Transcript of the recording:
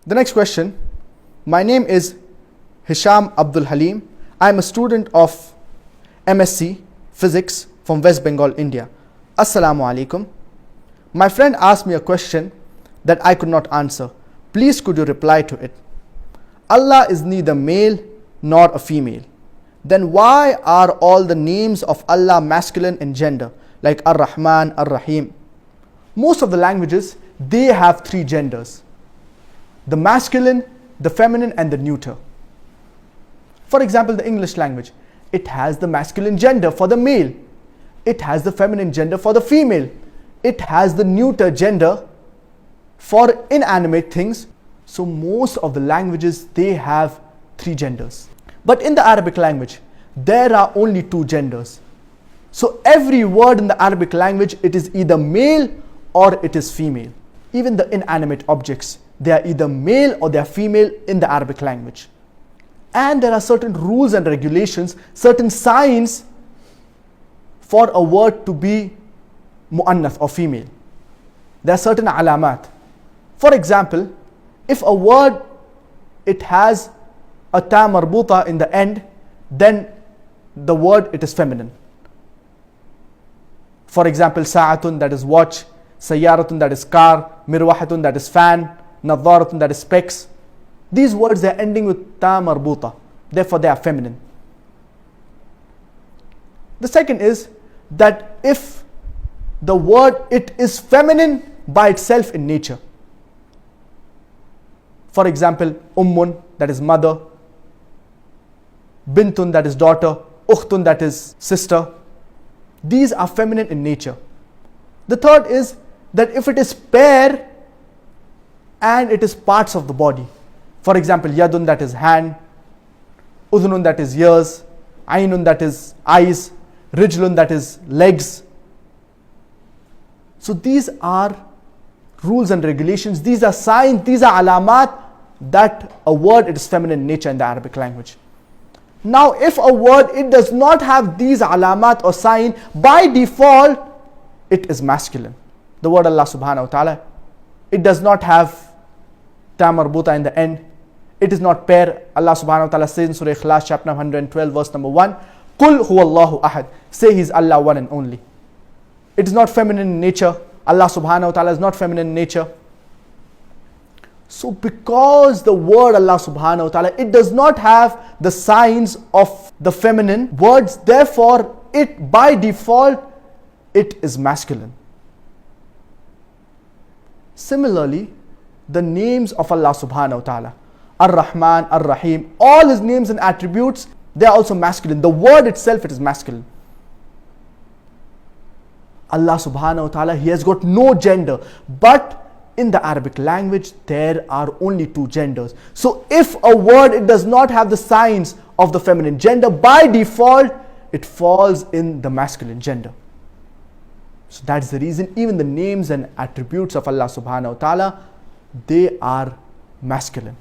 The next question. My name is Hisham Abdul Halim. I am a student of MSc Physics from West Bengal, India. Assalamu alaikum. My friend asked me a question that I could not answer. Please could you reply to it? Allah is neither male nor a female. Then why are all the names of Allah masculine in gender, like Ar-Rahman, Ar-Rahim? Most of the languages, they have three genders: the masculine, the feminine, and the neuter. For example, the English language, it has the masculine gender for the male, it has the feminine gender for the female, it has the neuter gender for inanimate things. So most of the languages, they have three genders. But in the Arabic language, there are only two genders. So every word in the Arabic language, it is either male or it is female. Even the inanimate objects, they are either male or they are female in the Arabic language. And there are certain rules and regulations, certain signs for a word to be mu'annath or female. There are certain alamat. For example, if a word, it has a ta marbuta in the end, then the word, it is feminine. For example, sa'atun, that is watch; sayyaratun, that is car; mirwahatun, that is fan; nadharatun, that is specs. These words, they are ending with ta marbuta, therefore they are feminine. The second is that if the word, it is feminine by itself in nature. For example, ummun, that is mother; bintun, that is daughter; ukhtun, that is sister. These are feminine in nature. The third is that if it is pair and it is parts of the body. For example, yadun, that is hand; udhunun, that is ears; ainun, that is eyes; rijlun, that is legs. So these are rules and regulations, these are signs, these are alamat that a word, it is feminine in nature in the Arabic language. Now if a word, it does not have these alamat or sign, by default it is masculine. The word Allah subhanahu wa ta'ala, it does not have ta marbuta in the end, it is not pair. Allah subhanahu wa ta'ala says in Surah Ikhlas chapter 112 verse number 1, Qul huwallahu ahad, say He is Allah one and only. It is not feminine in nature. Allah subhanahu wa ta'ala is not feminine in nature. So because the word Allah subhanahu wa ta'ala, it does not have the signs of the feminine words, therefore it by default, it is masculine. Similarly, the names of Allah subhanahu wa ta'ala, Ar-Rahman, Ar-Rahim, all His names and attributes, they are also masculine. The word itself, it is masculine. Allah subhanahu wa ta'ala, He has got no gender, but in the Arabic language, there are only two genders. So if a word, it does not have the signs of the feminine gender, by default, it falls in the masculine gender. So that's the reason even the names and attributes of Allah subhanahu wa ta'ala, they are masculine.